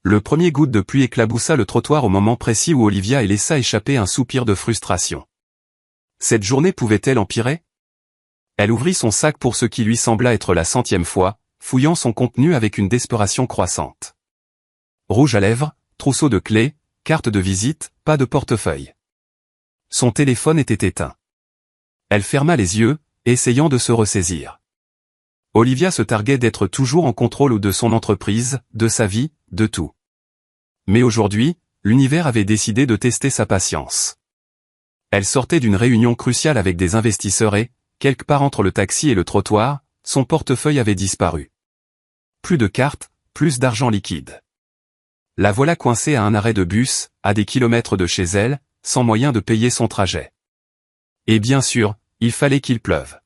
Le premier goutte de pluie éclaboussa le trottoir au moment précis où Olivia laissa échapper un soupir de frustration. Cette journée pouvait-elle empirer? Elle ouvrit son sac pour ce qui lui sembla être la 100e fois, fouillant son contenu avec une desperation croissante. Rouge à lèvres, trousseau de clés, carte de visite, pas de portefeuille. Son téléphone était éteint. Elle ferma les yeux, essayant de se ressaisir. Olivia se targuait d'être toujours en contrôle de son entreprise, de sa vie, de tout. Mais aujourd'hui, l'univers avait décidé de tester sa patience. Elle sortait d'une réunion cruciale avec des investisseurs et, quelque part entre le taxi et le trottoir, son portefeuille avait disparu. Plus de cartes, plus d'argent liquide. La voilà coincée à un arrêt de bus, à des kilomètres de chez elle, sans moyen de payer son trajet. Et bien sûr, il fallait qu'il pleuve.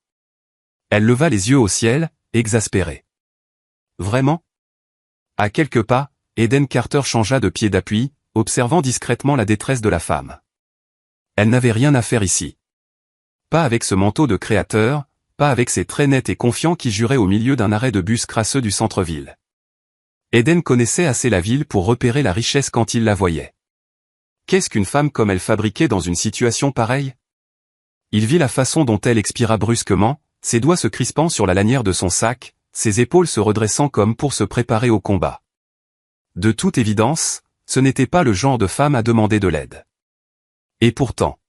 Elle leva les yeux au ciel, exaspérée. Vraiment? À quelques pas, Eden Carter changea de pied d'appui, observant discrètement la détresse de la femme. Elle n'avait rien à faire ici. Pas avec ce manteau de créateur, pas avec ses traits nets et confiants qui juraient au milieu d'un arrêt de bus crasseux du centre-ville. Eden connaissait assez la ville pour repérer la richesse quand il la voyait. Qu'est-ce qu'une femme comme elle fabriquait dans une situation pareille? Il vit la façon dont elle expira brusquement, ses doigts se crispant sur la lanière de son sac, ses épaules se redressant comme pour se préparer au combat. De toute évidence, ce n'était pas le genre de femme à demander de l'aide. Et pourtant.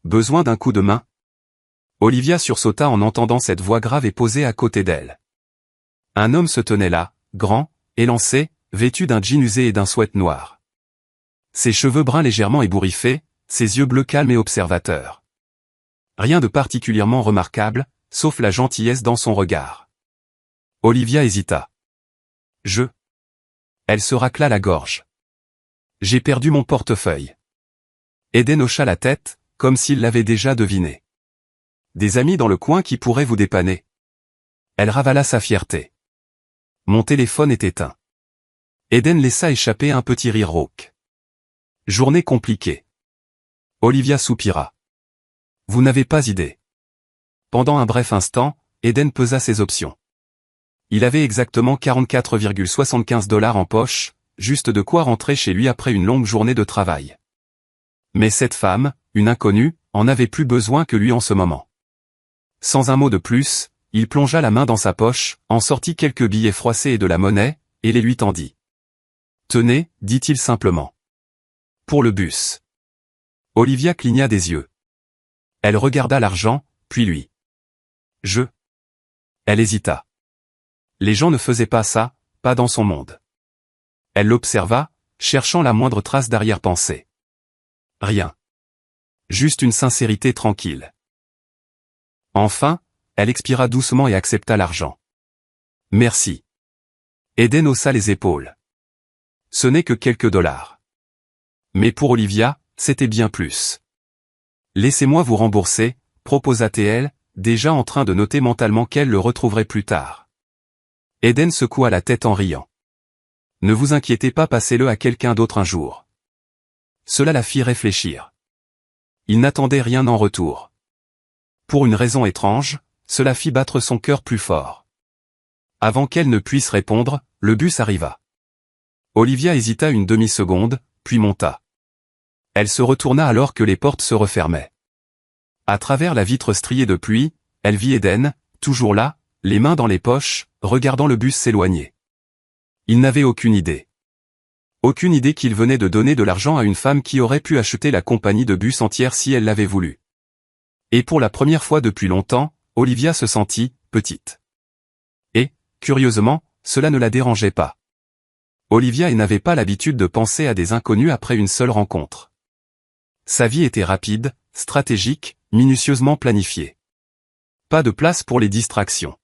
Besoin d'un coup de main? Olivia sursauta en entendant cette voix grave et posée à côté d'elle. Un homme se tenait là, grand, élancé, vêtu d'un jean usé et d'un sweat noir. Ses cheveux bruns légèrement ébouriffés, ses yeux bleus calmes et observateurs. Rien de particulièrement remarquable, sauf la gentillesse dans son regard. Olivia hésita. Elle se racla la gorge. J'ai perdu mon portefeuille. Eden hocha la tête, comme s'il l'avait déjà deviné. Des amis dans le coin qui pourraient vous dépanner. Elle ravala sa fierté. Mon téléphone est éteint. Eden laissa échapper un petit rire rauque. Journée compliquée. Olivia soupira. Vous n'avez pas idée. Pendant un bref instant, Eden pesa ses options. Il avait exactement 44,75 $ en poche, juste de quoi rentrer chez lui après une longue journée de travail. Mais cette femme, une inconnue, en avait plus besoin que lui en ce moment. Sans un mot de plus, il plongea la main dans sa poche, en sortit quelques billets froissés et de la monnaie, et les lui tendit. Tenez, dit-il simplement. Pour le bus. Olivia cligna des yeux. Elle regarda l'argent, puis lui. Elle hésita. Les gens ne faisaient pas ça, pas dans son monde. Elle l'observa, cherchant la moindre trace d'arrière-pensée. Rien. Juste une sincérité tranquille. Enfin, elle expira doucement et accepta l'argent. Merci. Eden haussa les épaules. Ce n'est que quelques dollars. Mais pour Olivia, c'était bien plus. Laissez-moi vous rembourser, proposa-t-elle, déjà en train de noter mentalement qu'elle le retrouverait plus tard. Eden secoua la tête en riant. Ne vous inquiétez pas, passez-le à quelqu'un d'autre un jour. Cela la fit réfléchir. Il n'attendait rien en retour. Pour une raison étrange, cela fit battre son cœur plus fort. Avant qu'elle ne puisse répondre, le bus arriva. Olivia hésita une demi-seconde, puis monta. Elle se retourna alors que les portes se refermaient. À travers la vitre striée de pluie, elle vit Eden, toujours là, les mains dans les poches, regardant le bus s'éloigner. Il n'avait aucune idée. Aucune idée qu'il venait de donner de l'argent à une femme qui aurait pu acheter la compagnie de bus entière si elle l'avait voulu. Et pour la première fois depuis longtemps, Olivia se sentit petite. Et, curieusement, cela ne la dérangeait pas. Olivia n'avait pas l'habitude de penser à des inconnus après une seule rencontre. Sa vie était rapide, stratégique, minutieusement planifiée. Pas de place pour les distractions.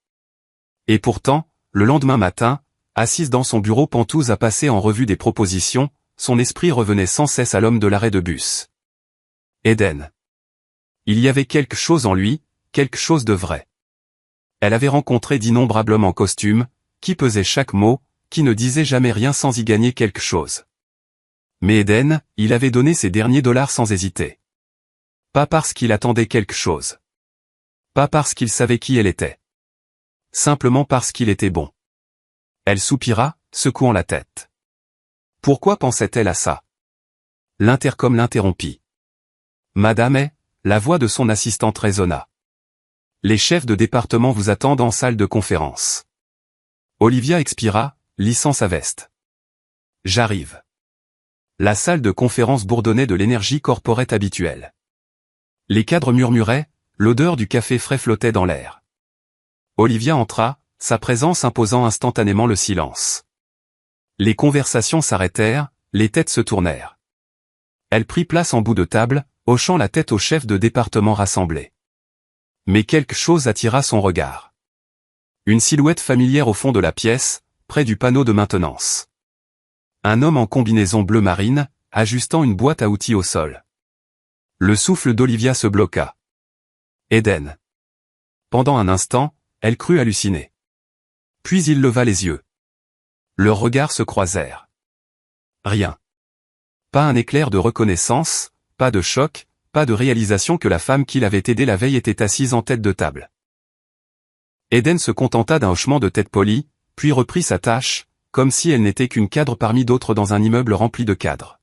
Et pourtant, le lendemain matin, assise dans son bureau pentouse à passer en revue des propositions, son esprit revenait sans cesse à l'homme de l'arrêt de bus. Eden. Il y avait quelque chose en lui, quelque chose de vrai. Elle avait rencontré d'innombrables hommes en costume, qui pesaient chaque mot, qui ne disaient jamais rien sans y gagner quelque chose. Mais Eden, il avait donné ses derniers dollars sans hésiter. Pas parce qu'il attendait quelque chose. Pas parce qu'il savait qui elle était. Simplement parce qu'il était bon. Elle soupira, secouant la tête. Pourquoi pensait-elle à ça? L'intercom l'interrompit. Madame est, la voix de son assistante résonna. Les chefs de département vous attendent en salle de conférence. Olivia expira, lissant sa veste. J'arrive. La salle de conférence bourdonnait de l'énergie corporate habituelle. Les cadres murmuraient, l'odeur du café frais flottait dans l'air. Olivia entra, sa présence imposant instantanément le silence. Les conversations s'arrêtèrent, les têtes se tournèrent. Elle prit place en bout de table, hochant la tête aux chefs de département rassemblés. Mais quelque chose attira son regard. Une silhouette familière au fond de la pièce, près du panneau de maintenance. Un homme en combinaison bleu marine, ajustant une boîte à outils au sol. Le souffle d'Olivia se bloqua. Eden. Pendant un instant, elle crut halluciner. Puis il leva les yeux. Leurs regards se croisèrent. Rien. Pas un éclair de reconnaissance, pas de choc, pas de réalisation que la femme qui l'avait aidé la veille était assise en tête de table. Eden se contenta d'un hochement de tête poli, puis reprit sa tâche, comme si elle n'était qu'une cadre parmi d'autres dans un immeuble rempli de cadres.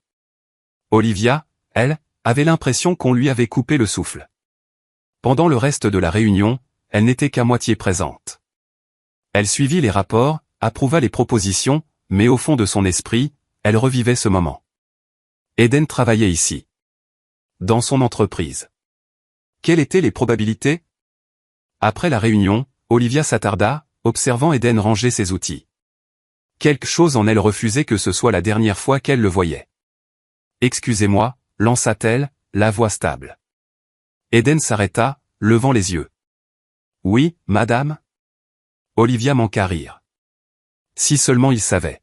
Olivia, elle, avait l'impression qu'on lui avait coupé le souffle. Pendant le reste de la réunion, elle n'était qu'à moitié présente. Elle suivit les rapports, approuva les propositions, mais au fond de son esprit, elle revivait ce moment. Eden travaillait ici. Dans son entreprise. Quelles étaient les probabilités? Après la réunion, Olivia s'attarda, observant Eden ranger ses outils. Quelque chose en elle refusait que ce soit la dernière fois qu'elle le voyait. Excusez-moi, lança-t-elle, la voix stable. Eden s'arrêta, levant les yeux. Oui, madame? Olivia manqua rire. Si seulement il savait.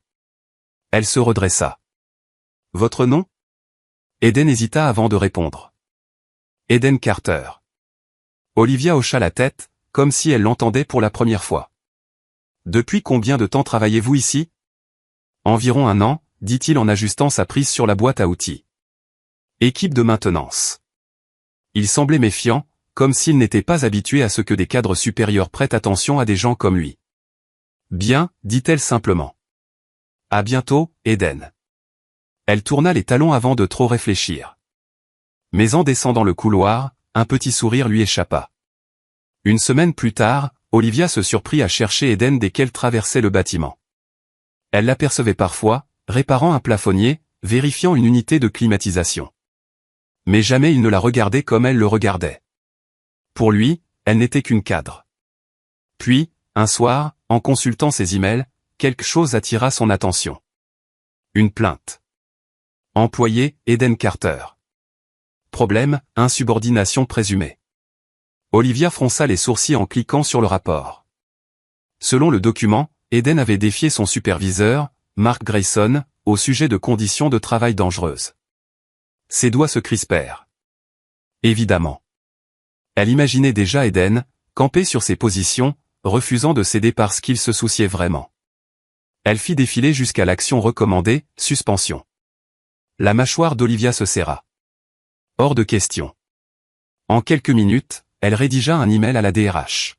Elle se redressa. Votre nom? Eden hésita avant de répondre. Eden Carter. Olivia hocha la tête, comme si elle l'entendait pour la première fois. Depuis combien de temps travaillez-vous ici? Environ 1 an, dit-il en ajustant sa prise sur la boîte à outils. Équipe de maintenance. Il semblait méfiant, comme s'il n'était pas habitué à ce que des cadres supérieurs prêtent attention à des gens comme lui. Bien, dit-elle simplement. À bientôt, Eden. Elle tourna les talons avant de trop réfléchir. Mais en descendant le couloir, un petit sourire lui échappa. Une semaine plus tard, Olivia se surprit à chercher Eden dès qu'elle traversait le bâtiment. Elle l'apercevait parfois, réparant un plafonnier, vérifiant une unité de climatisation. Mais jamais il ne la regardait comme elle le regardait. Pour lui, elle n'était qu'une cadre. Puis, un soir, en consultant ses emails, quelque chose attira son attention. Une plainte. Employé, Eden Carter. Problème, insubordination présumée. Olivia fronça les sourcils en cliquant sur le rapport. Selon le document, Eden avait défié son superviseur, Mark Grayson, au sujet de conditions de travail dangereuses. Ses doigts se crispèrent. Évidemment. Elle imaginait déjà Eden, campé sur ses positions, refusant de céder parce qu'il se souciait vraiment. Elle fit défiler jusqu'à l'action recommandée, suspension. La mâchoire d'Olivia se serra. Hors de question. En quelques minutes, elle rédigea un email à la DRH.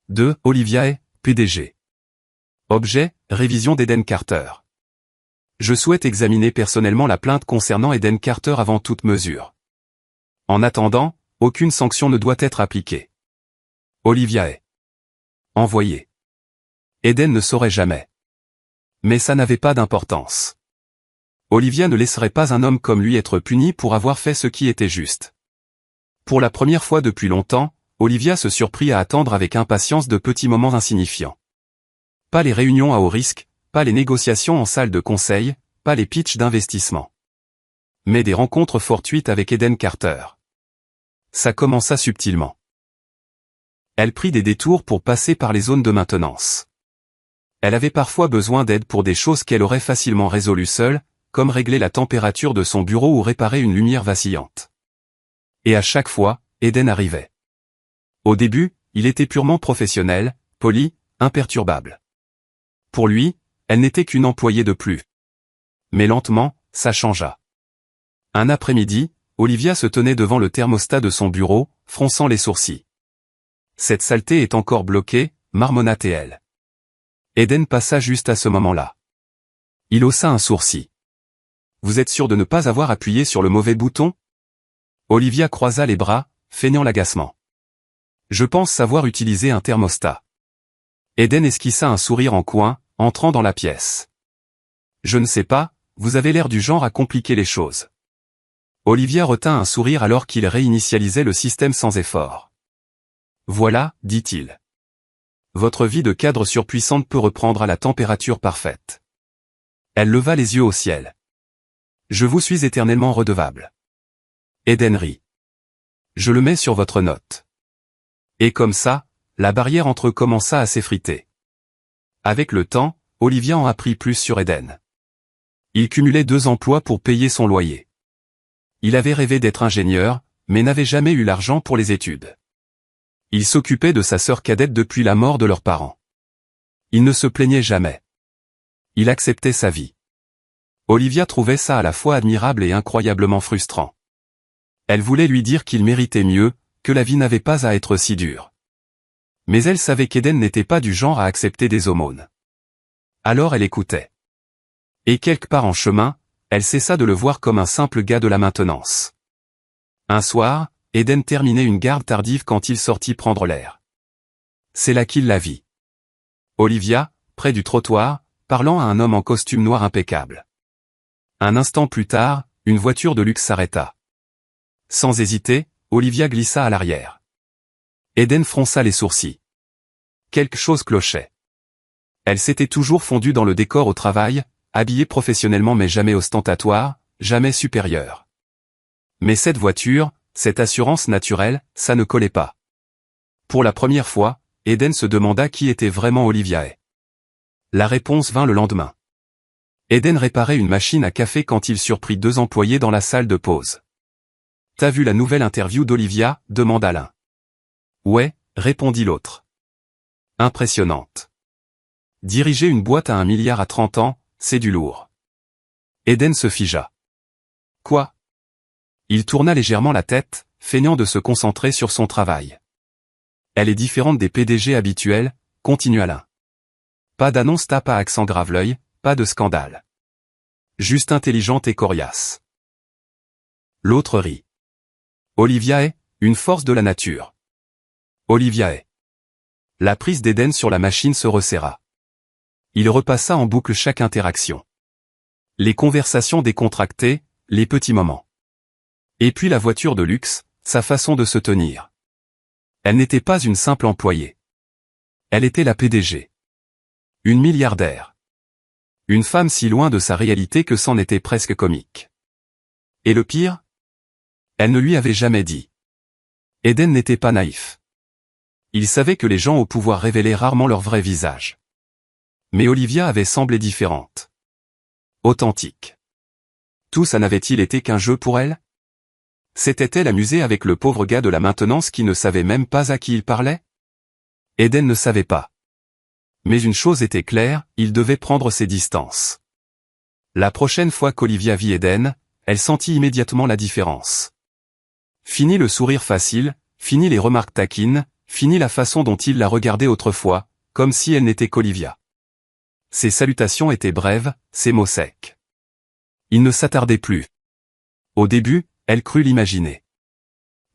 De Olivia est, PDG. Objet, révision d'Eden Carter. Je souhaite examiner personnellement la plainte concernant Eden Carter avant toute mesure. En attendant, aucune sanction ne doit être appliquée. Olivia est. Envoyé. Eden ne saurait jamais. Mais ça n'avait pas d'importance. Olivia ne laisserait pas un homme comme lui être puni pour avoir fait ce qui était juste. Pour la première fois depuis longtemps, Olivia se surprit à attendre avec impatience de petits moments insignifiants. Pas les réunions à haut risque, pas les négociations en salle de conseil, pas les pitchs d'investissement. Mais des rencontres fortuites avec Eden Carter. Ça commença subtilement. Elle prit des détours pour passer par les zones de maintenance. Elle avait parfois besoin d'aide pour des choses qu'elle aurait facilement résolues seule, comme régler la température de son bureau ou réparer une lumière vacillante. Et à chaque fois, Eden arrivait. Au début, il était purement professionnel, poli, imperturbable. Pour lui, elle n'était qu'une employée de plus. Mais lentement, ça changea. Un après-midi, Olivia se tenait devant le thermostat de son bureau, fronçant les sourcils. Cette saleté est encore bloquée, marmonna-t-elle. Eden passa juste à ce moment-là. Il haussa un sourcil. Vous êtes sûr de ne pas avoir appuyé sur le mauvais bouton? Olivia croisa les bras, feignant l'agacement. Je pense savoir utiliser un thermostat. Eden esquissa un sourire en coin, entrant dans la pièce. Je ne sais pas, vous avez l'air du genre à compliquer les choses. Olivia retint un sourire alors qu'il réinitialisait le système sans effort. Voilà, dit-il. Votre vie de cadre surpuissante peut reprendre à la température parfaite. Elle leva les yeux au ciel. Je vous suis éternellement redevable. Eden rit. Je le mets sur votre note. Et comme ça, la barrière entre eux commença à s'effriter. Avec le temps, Olivia en apprit plus sur Eden. Il cumulait 2 emplois pour payer son loyer. Il avait rêvé d'être ingénieur, mais n'avait jamais eu l'argent pour les études. Il s'occupait de sa sœur cadette depuis la mort de leurs parents. Il ne se plaignait jamais. Il acceptait sa vie. Olivia trouvait ça à la fois admirable et incroyablement frustrant. Elle voulait lui dire qu'il méritait mieux, que la vie n'avait pas à être si dure. Mais elle savait qu'Eden n'était pas du genre à accepter des aumônes. Alors elle écoutait. Et quelque part en chemin, elle cessa de le voir comme un simple gars de la maintenance. Un soir, Eden terminait une garde tardive quand il sortit prendre l'air. C'est là qu'il la vit. Olivia, près du trottoir, parlant à un homme en costume noir impeccable. Un instant plus tard, une voiture de luxe s'arrêta. Sans hésiter, Olivia glissa à l'arrière. Eden fronça les sourcils. Quelque chose clochait. Elle s'était toujours fondue dans le décor au travail, habillée professionnellement mais jamais ostentatoire, jamais supérieure. Mais cette voiture, cette assurance naturelle, ça ne collait pas. Pour la première fois, Eden se demanda qui était vraiment Olivia. La réponse vint le lendemain. Eden réparait une machine à café quand il surprit 2 employés dans la salle de pause. « T'as vu la nouvelle interview d'Olivia » demanda l'un. « Ouais » répondit l'autre. « Impressionnante. Diriger une boîte à 1 milliard à 30 ans, c'est du lourd. » Eden se figea. « Quoi ?» Il tourna légèrement la tête, feignant de se concentrer sur son travail. « Elle est différente des PDG habituels » continua l'un. Pas d'annonce tape à accent grave-l'œil, pas de scandale. Juste intelligente et coriace. L'autre rit. Olivia est une force de la nature. Olivia est. La prise d'Eden sur la machine se resserra. Il repassa en boucle chaque interaction. Les conversations décontractées, les petits moments. Et puis la voiture de luxe, sa façon de se tenir. Elle n'était pas une simple employée. Elle était la PDG. Une milliardaire. Une femme si loin de sa réalité que c'en était presque comique. Et le pire? Elle ne lui avait jamais dit. Eden n'était pas naïf. Il savait que les gens au pouvoir révélaient rarement leur vrai visage. Mais Olivia avait semblé différente. Authentique. Tout ça n'avait-il été qu'un jeu pour elle? S'était-elle amusée avec le pauvre gars de la maintenance qui ne savait même pas à qui il parlait? Eden ne savait pas. Mais une chose était claire, il devait prendre ses distances. La prochaine fois qu'Olivia vit Eden, elle sentit immédiatement la différence. Fini le sourire facile, fini les remarques taquines, fini la façon dont il la regardait autrefois, comme si elle n'était qu'Olivia. Ses salutations étaient brèves, ses mots secs. Il ne s'attardait plus. Au début, elle crut l'imaginer.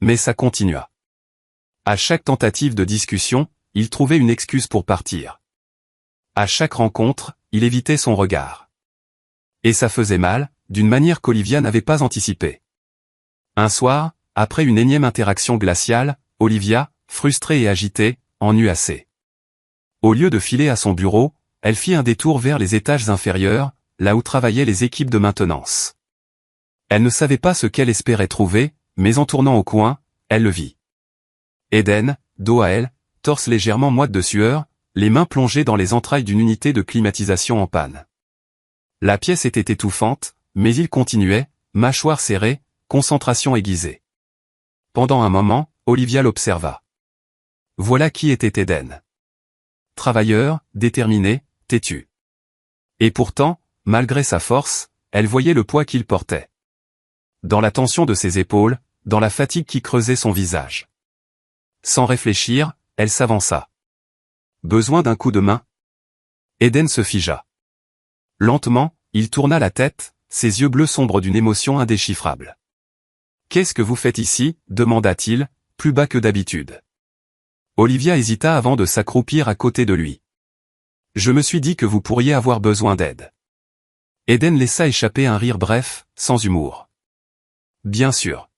Mais ça continua. À chaque tentative de discussion, il trouvait une excuse pour partir. À chaque rencontre, il évitait son regard. Et ça faisait mal, d'une manière qu'Olivia n'avait pas anticipée. Un soir, après une énième interaction glaciale, Olivia, frustrée et agitée, en eut assez. Au lieu de filer à son bureau, elle fit un détour vers les étages inférieurs, là où travaillaient les équipes de maintenance. Elle ne savait pas ce qu'elle espérait trouver, mais en tournant au coin, elle le vit. Eden, dos à elle, torse légèrement moite de sueur, les mains plongées dans les entrailles d'une unité de climatisation en panne. La pièce était étouffante, mais il continuait, mâchoire serrée, concentration aiguisée. Pendant un moment, Olivia l'observa. Voilà qui était Eden. Travailleur, déterminé, têtu. Et pourtant, malgré sa force, elle voyait le poids qu'il portait. Dans la tension de ses épaules, dans la fatigue qui creusait son visage. Sans réfléchir, elle s'avança. Besoin d'un coup de main? Eden se figea. Lentement, Il tourna la tête, ses yeux bleus sombres d'une émotion indéchiffrable. « Qu'est-ce que vous faites ici ?» demanda-t-il, plus bas que d'habitude. Olivia hésita avant de s'accroupir à côté de lui. « Je me suis dit que vous pourriez avoir besoin d'aide. » Eden laissa échapper un rire bref, sans humour. « Bien sûr.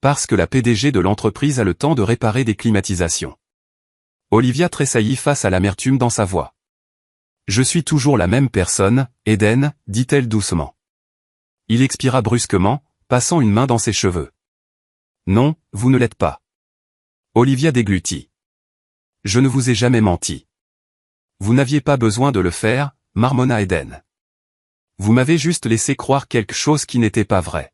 Parce que la PDG de l'entreprise a le temps de réparer des climatisations. » Olivia tressaillit face à l'amertume dans sa voix. « Je suis toujours la même personne, Eden, dit-elle doucement. » Il expira brusquement, passant une main dans ses cheveux. « Non, vous ne l'êtes pas. » Olivia déglutit. « Je ne vous ai jamais menti. » « Vous n'aviez pas besoin de le faire, marmonna Eden. Vous m'avez juste laissé croire quelque chose qui n'était pas vrai. »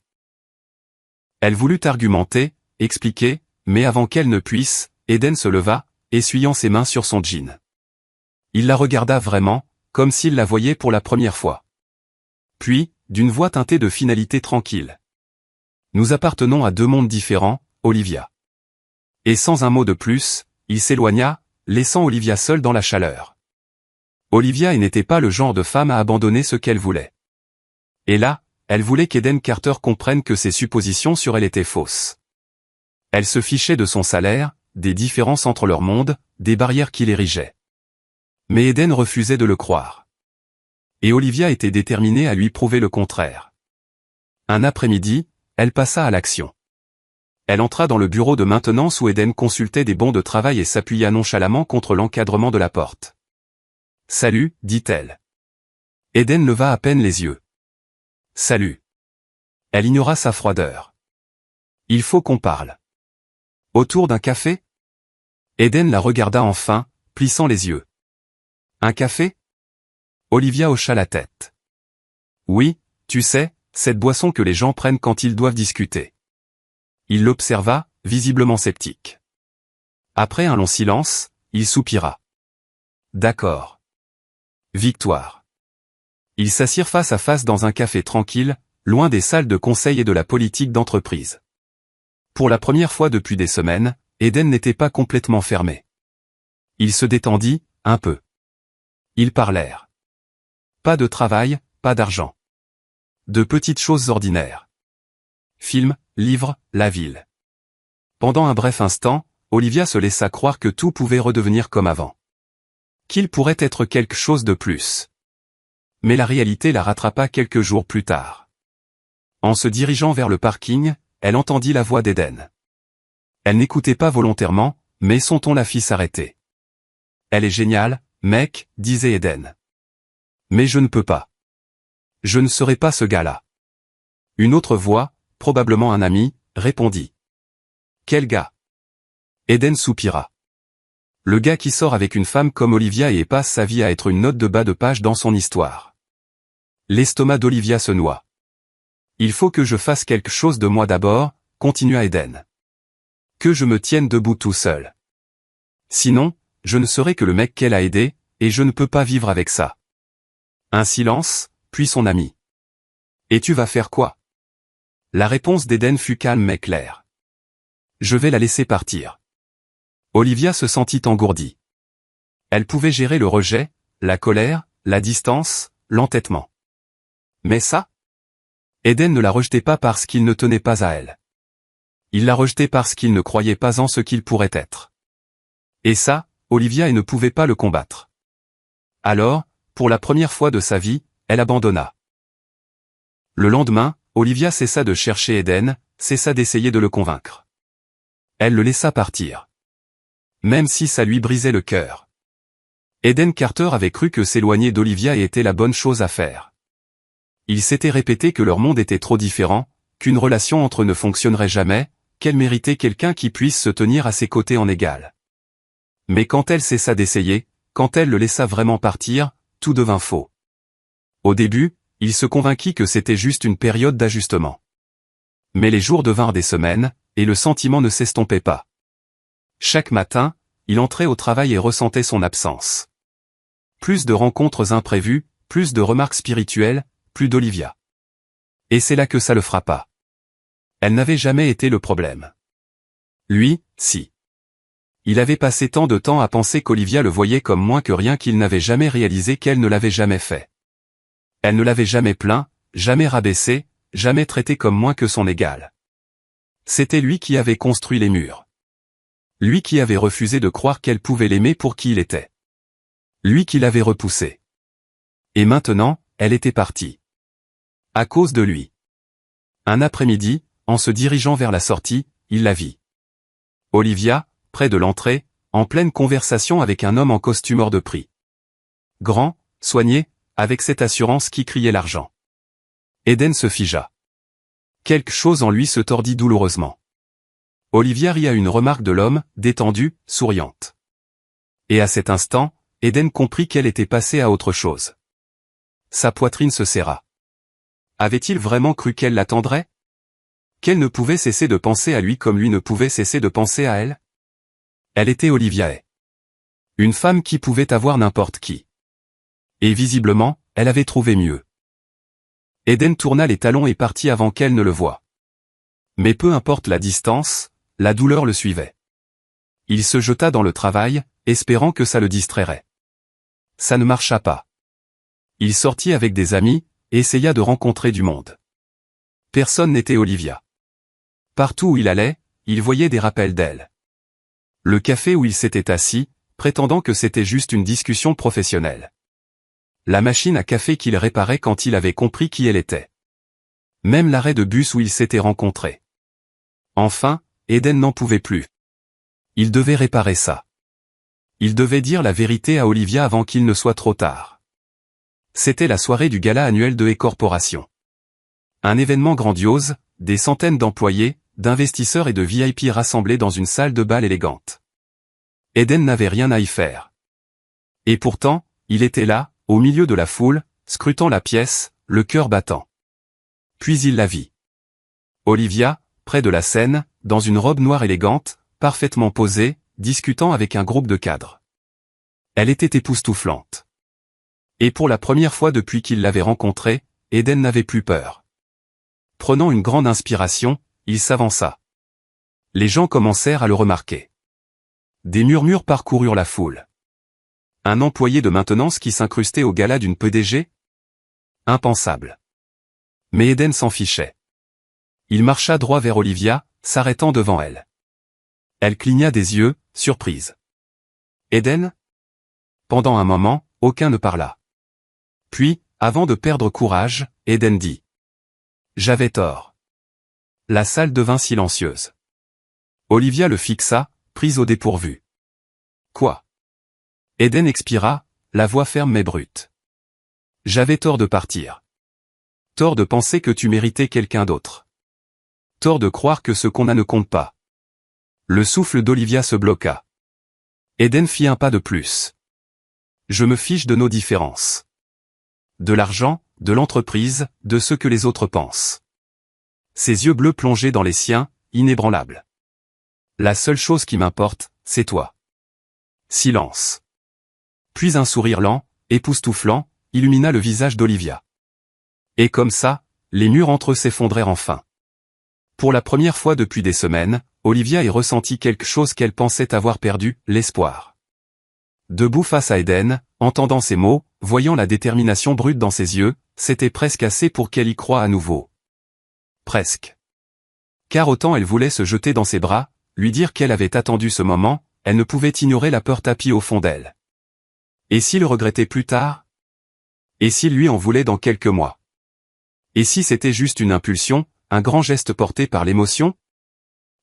Elle voulut argumenter, expliquer, mais avant qu'elle ne puisse, Eden se leva, essuyant ses mains sur son jean. Il la regarda vraiment, comme s'il la voyait pour la première fois. Puis, d'une voix teintée de finalité tranquille. « Nous appartenons à deux mondes différents, Olivia. » Et sans un mot de plus, il s'éloigna, laissant Olivia seule dans la chaleur. Olivia n'était pas le genre de femme à abandonner ce qu'elle voulait. Et là, elle voulait qu'Eden Carter comprenne que ses suppositions sur elle étaient fausses. Elle se fichait de son salaire, des différences entre leurs mondes, des barrières qu'il érigeait. Mais Eden refusait de le croire. Et Olivia était déterminée à lui prouver le contraire. Un après-midi, elle passa à l'action. Elle entra dans le bureau de maintenance où Eden consultait des bons de travail et s'appuya nonchalamment contre l'encadrement de la porte. « Salut, dit-elle. » Eden leva à peine les yeux. « Salut. » Elle ignora sa froideur. « Il faut qu'on parle. » « Autour d'un café ?» Eden la regarda enfin, plissant les yeux. « Un café ?» Olivia hocha la tête. « Oui, tu sais, cette boisson que les gens prennent quand ils doivent discuter. » Il l'observa, visiblement sceptique. Après un long silence, il soupira. « D'accord. » Victoire. Ils s'assirent face à face dans un café tranquille, loin des salles de conseil et de la politique d'entreprise. Pour la première fois depuis des semaines, Eden n'était pas complètement fermé. Il se détendit, un peu. Ils parlèrent. Pas de travail, pas d'argent. De petites choses ordinaires. Films, livres, la ville. Pendant un bref instant, Olivia se laissa croire que tout pouvait redevenir comme avant. Qu'il pourrait être quelque chose de plus. Mais la réalité la rattrapa quelques jours plus tard. En se dirigeant vers le parking, elle entendit la voix d'Eden. Elle n'écoutait pas volontairement, mais son ton la fit s'arrêter. « Elle est géniale, mec, » disait Eden. « Mais je ne peux pas. Je ne serai pas ce gars-là. » Une autre voix, probablement un ami, répondit. « Quel gars ?» Eden soupira. Le gars qui sort avec une femme comme Olivia et passe sa vie à être une note de bas de page dans son histoire. L'estomac d'Olivia se noua. « Il faut que je fasse quelque chose de moi d'abord, » continua Eden. « Que je me tienne debout tout seul. Sinon, je ne serai que le mec qu'elle a aidé, et je ne peux pas vivre avec ça. » Un silence, puis son ami. « Et tu vas faire quoi ?» La réponse d'Eden fut calme mais claire. « Je vais la laisser partir. » Olivia se sentit engourdie. Elle pouvait gérer le rejet, la colère, la distance, l'entêtement. Mais ça? Eden ne la rejetait pas parce qu'il ne tenait pas à elle. Il la rejetait parce qu'il ne croyait pas en ce qu'il pourrait être. Et ça, Olivia ne pouvait pas le combattre. Alors, pour la première fois de sa vie, elle abandonna. Le lendemain, Olivia cessa de chercher Eden, cessa d'essayer de le convaincre. Elle le laissa partir. Même si ça lui brisait le cœur. Eden Carter avait cru que s'éloigner d'Olivia était la bonne chose à faire. Il s'était répété que leur monde était trop différent, qu'une relation entre eux ne fonctionnerait jamais, qu'elle méritait quelqu'un qui puisse se tenir à ses côtés en égal. Mais quand elle cessa d'essayer, quand elle le laissa vraiment partir, tout devint faux. Au début, il se convainquit que c'était juste une période d'ajustement. Mais les jours devinrent des semaines, et le sentiment ne s'estompait pas. Chaque matin, il entrait au travail et ressentait son absence. Plus de rencontres imprévues, plus de remarques spirituelles, plus d'Olivia. Et c'est là que ça le frappa. Elle n'avait jamais été le problème. Lui, si. Il avait passé tant de temps à penser qu'Olivia le voyait comme moins que rien qu'il n'avait jamais réalisé qu'elle ne l'avait jamais fait. Elle ne l'avait jamais plaint, jamais rabaissé, jamais traité comme moins que son égal. C'était lui qui avait construit les murs. Lui qui avait refusé de croire qu'elle pouvait l'aimer pour qui il était. Lui qui l'avait repoussé. Et maintenant, elle était partie. À cause de lui. Un après-midi, en se dirigeant vers la sortie, il la vit. Olivia, près de l'entrée, en pleine conversation avec un homme en costume hors de prix. Grand, soigné, avec cette assurance qui criait l'argent. Eden se figea. Quelque chose en lui se tordit douloureusement. Olivia rit à une remarque de l'homme, détendue, souriante. Et à cet instant, Eden comprit qu'elle était passée à autre chose. Sa poitrine se serra. Avait-il vraiment cru qu'elle l'attendrait? Qu'elle ne pouvait cesser de penser à lui comme lui ne pouvait cesser de penser à elle? Elle était Olivia. Une femme qui pouvait avoir n'importe qui. Et visiblement, elle avait trouvé mieux. Eden tourna les talons et partit avant qu'elle ne le voie. Mais peu importe la distance, la douleur le suivait. Il se jeta dans le travail, espérant que ça le distrairait. Ça ne marcha pas. Il sortit avec des amis, et essaya de rencontrer du monde. Personne n'était Olivia. Partout où il allait, il voyait des rappels d'elle. Le café où il s'était assis, prétendant que c'était juste une discussion professionnelle. La machine à café qu'il réparait quand il avait compris qui elle était. Même l'arrêt de bus où ils s'étaient rencontrés. Enfin, Eden n'en pouvait plus. Il devait réparer ça. Il devait dire la vérité à Olivia avant qu'il ne soit trop tard. C'était la soirée du gala annuel de E-Corporation. Un événement grandiose, des centaines d'employés, d'investisseurs et de VIP rassemblés dans une salle de bal élégante. Eden n'avait rien à y faire. Et pourtant, il était là, au milieu de la foule, scrutant la pièce, le cœur battant. Puis il la vit. Olivia, près de la scène, dans une robe noire élégante, parfaitement posée, discutant avec un groupe de cadres. Elle était époustouflante. Et pour la première fois depuis qu'il l'avait rencontrée, Eden n'avait plus peur. Prenant une grande inspiration, il s'avança. Les gens commencèrent à le remarquer. Des murmures parcoururent la foule. Un employé de maintenance qui s'incrustait au gala d'une PDG? Impensable. Mais Eden s'en fichait. Il marcha droit vers Olivia, s'arrêtant devant elle. Elle cligna des yeux, surprise. Eden? Pendant un moment, aucun ne parla. Puis, avant de perdre courage, Eden dit. J'avais tort. La salle devint silencieuse. Olivia le fixa, prise au dépourvu. Quoi? Eden expira, la voix ferme mais brute. J'avais tort de partir. Tort de penser que tu méritais quelqu'un d'autre. Tort de croire que ce qu'on a ne compte pas. Le souffle d'Olivia se bloqua. Eden fit un pas de plus. Je me fiche de nos différences. De l'argent, de l'entreprise, de ce que les autres pensent. Ses yeux bleus plongés dans les siens, inébranlables. La seule chose qui m'importe, c'est toi. Silence. Puis un sourire lent, époustouflant, illumina le visage d'Olivia. Et comme ça, les murs entre eux s'effondrèrent enfin. Pour la première fois depuis des semaines, Olivia y ressentit quelque chose qu'elle pensait avoir perdu, l'espoir. Debout face à Eden, entendant ses mots, voyant la détermination brute dans ses yeux, c'était presque assez pour qu'elle y croie à nouveau. Presque. Car autant elle voulait se jeter dans ses bras, lui dire qu'elle avait attendu ce moment, elle ne pouvait ignorer la peur tapie au fond d'elle. Et s'il regrettait plus tard? Et s'il lui en voulait dans quelques mois? Et si c'était juste une impulsion, un grand geste porté par l'émotion?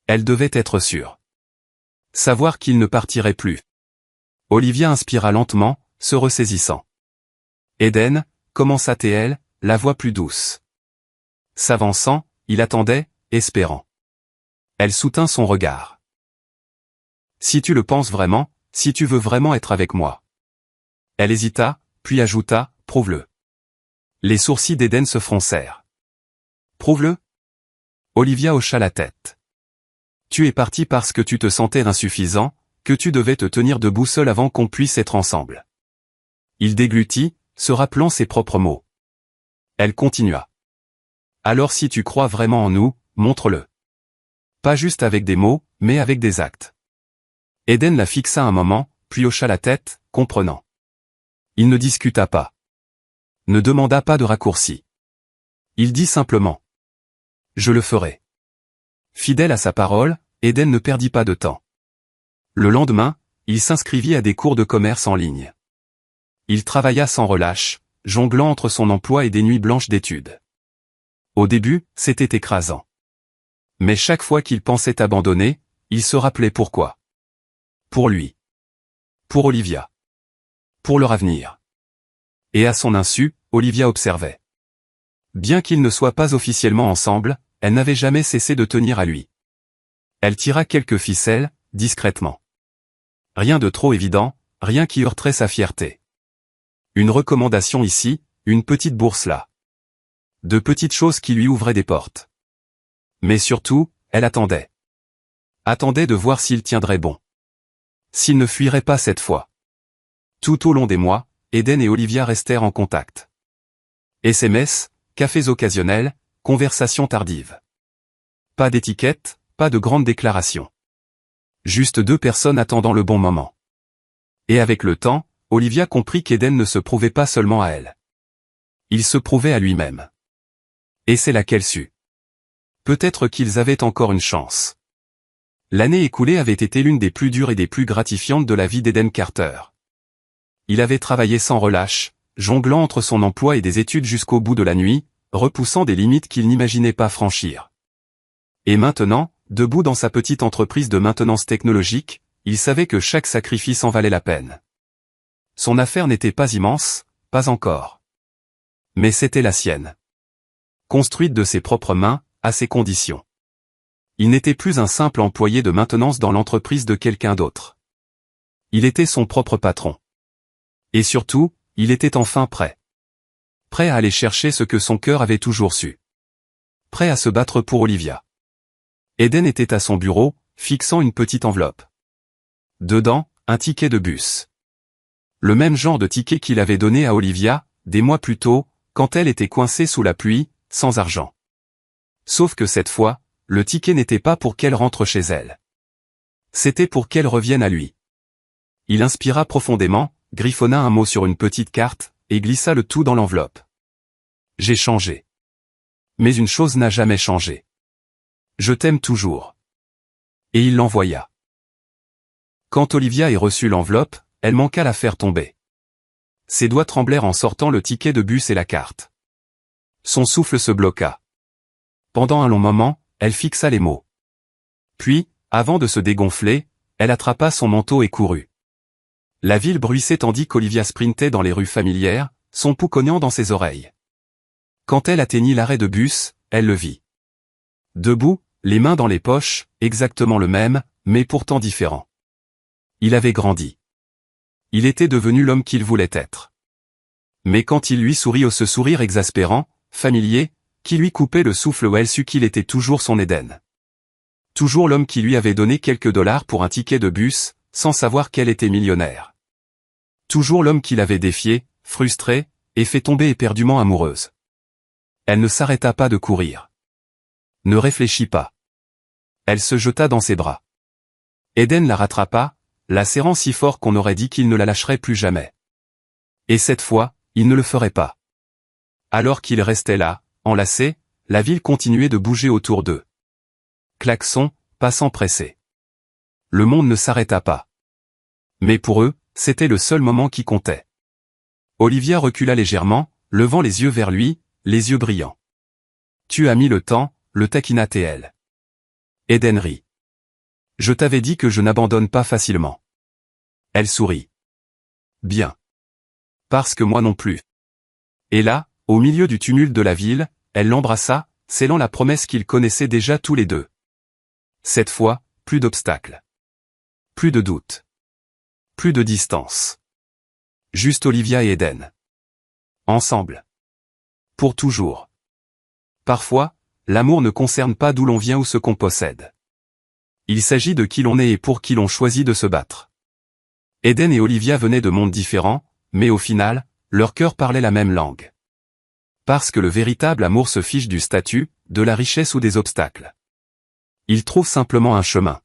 Elle devait être sûre. Savoir qu'il ne partirait plus. Olivia inspira lentement, se ressaisissant. Eden, commença-t-elle, la voix plus douce. S'avançant, il attendait, espérant. Elle soutint son regard. Si tu le penses vraiment, si tu veux vraiment être avec moi. Elle hésita, puis ajouta, prouve-le. Les sourcils d'Eden se froncèrent. Prouve-le? Olivia hocha la tête. Tu es parti parce que tu te sentais insuffisant, que tu devais te tenir debout seul avant qu'on puisse être ensemble. Il déglutit, se rappelant ses propres mots. Elle continua. Alors si tu crois vraiment en nous, montre-le. Pas juste avec des mots, mais avec des actes. Eden la fixa un moment, puis hocha la tête, comprenant. Il ne discuta pas. ne demanda pas de raccourci. Il dit simplement. Je le ferai. Fidèle à sa parole, Eden ne perdit pas de temps. Le lendemain, il s'inscrivit à des cours de commerce en ligne. Il travailla sans relâche, jonglant entre son emploi et des nuits blanches d'études. Au début, c'était écrasant. Mais chaque fois qu'il pensait abandonner, il se rappelait pourquoi. Pour lui. Pour Olivia. Pour leur avenir. Et à son insu, Olivia observait. Bien qu'ils ne soient pas officiellement ensemble, elle n'avait jamais cessé de tenir à lui. Elle tira quelques ficelles, discrètement. Rien de trop évident, rien qui heurterait sa fierté. Une recommandation ici, une petite bourse là. De petites choses qui lui ouvraient des portes. Mais surtout, elle attendait. Attendait de voir s'il tiendrait bon. S'il ne fuirait pas cette fois. Tout au long des mois, Eden et Olivia restèrent en contact. SMS, cafés occasionnels, conversations tardives. Pas d'étiquette, pas de grandes déclarations. Juste deux personnes attendant le bon moment. Et avec le temps, Olivia comprit qu'Eden ne se prouvait pas seulement à elle. Il se prouvait à lui-même. Et c'est là qu'elle sut. Peut-être qu'ils avaient encore une chance. L'année écoulée avait été l'une des plus dures et des plus gratifiantes de la vie d'Eden Carter. Il avait travaillé sans relâche, jonglant entre son emploi et des études jusqu'au bout de la nuit, repoussant des limites qu'il n'imaginait pas franchir. Et maintenant, debout dans sa petite entreprise de maintenance technologique, il savait que chaque sacrifice en valait la peine. Son affaire n'était pas immense, pas encore. Mais c'était la sienne. Construite de ses propres mains, à ses conditions. Il n'était plus un simple employé de maintenance dans l'entreprise de quelqu'un d'autre. Il était son propre patron. Et surtout, il était enfin prêt. Prêt à aller chercher ce que son cœur avait toujours su. Prêt à se battre pour Olivia. Eden était à son bureau, fixant une petite enveloppe. Dedans, un ticket de bus. Le même genre de ticket qu'il avait donné à Olivia, des mois plus tôt, quand elle était coincée sous la pluie, sans argent. Sauf que cette fois, le ticket n'était pas pour qu'elle rentre chez elle. C'était pour qu'elle revienne à lui. Il inspira profondément, griffonna un mot sur une petite carte, et glissa le tout dans l'enveloppe. J'ai changé. Mais une chose n'a jamais changé. Je t'aime toujours. Et il l'envoya. Quand Olivia ait reçu l'enveloppe, elle manqua la faire tomber. Ses doigts tremblèrent en sortant le ticket de bus et la carte. Son souffle se bloqua. Pendant un long moment, elle fixa les mots. Puis, avant de se dégonfler, elle attrapa son manteau et courut. La ville bruissait tandis qu'Olivia sprintait dans les rues familières, son pouls cognant dans ses oreilles. Quand elle atteignit l'arrêt de bus, elle le vit. Debout, les mains dans les poches, exactement le même, mais pourtant différent. Il avait grandi. Il était devenu l'homme qu'il voulait être. Mais quand il lui sourit ce sourire exaspérant, familier, qui lui coupait le souffle, elle sut qu'il était toujours son Eden. Toujours l'homme qui lui avait donné quelques dollars pour un ticket de bus, sans savoir qu'elle était millionnaire. Toujours l'homme qui l'avait défiée, frustrée, et fait tomber éperdument amoureuse. Elle ne s'arrêta pas de courir. Ne réfléchit pas. Elle se jeta dans ses bras. Eden la rattrapa, la serrant si fort qu'on aurait dit qu'il ne la lâcherait plus jamais. Et cette fois, il ne le ferait pas. Alors qu'il restait là, enlacé, la ville continuait de bouger autour d'eux. Klaxons, passants pressés. Le monde ne s'arrêta pas. Mais pour eux, c'était le seul moment qui comptait. Olivia recula légèrement, levant les yeux vers lui, les yeux brillants. Tu as mis le temps, le taquina TL. Eden rit. Je t'avais dit que je n'abandonne pas facilement. Elle sourit. Bien. Parce que moi non plus. Et là, au milieu du tumulte de la ville, elle l'embrassa, scellant la promesse qu'ils connaissaient déjà tous les deux. Cette fois, plus d'obstacles. Plus de doute. Plus de distance. Juste Olivia et Eden. Ensemble. Pour toujours. Parfois, l'amour ne concerne pas d'où l'on vient ou ce qu'on possède. Il s'agit de qui l'on est et pour qui l'on choisit de se battre. Eden et Olivia venaient de mondes différents, mais au final, leur cœur parlait la même langue. Parce que le véritable amour se fiche du statut, de la richesse ou des obstacles. Il trouve simplement un chemin.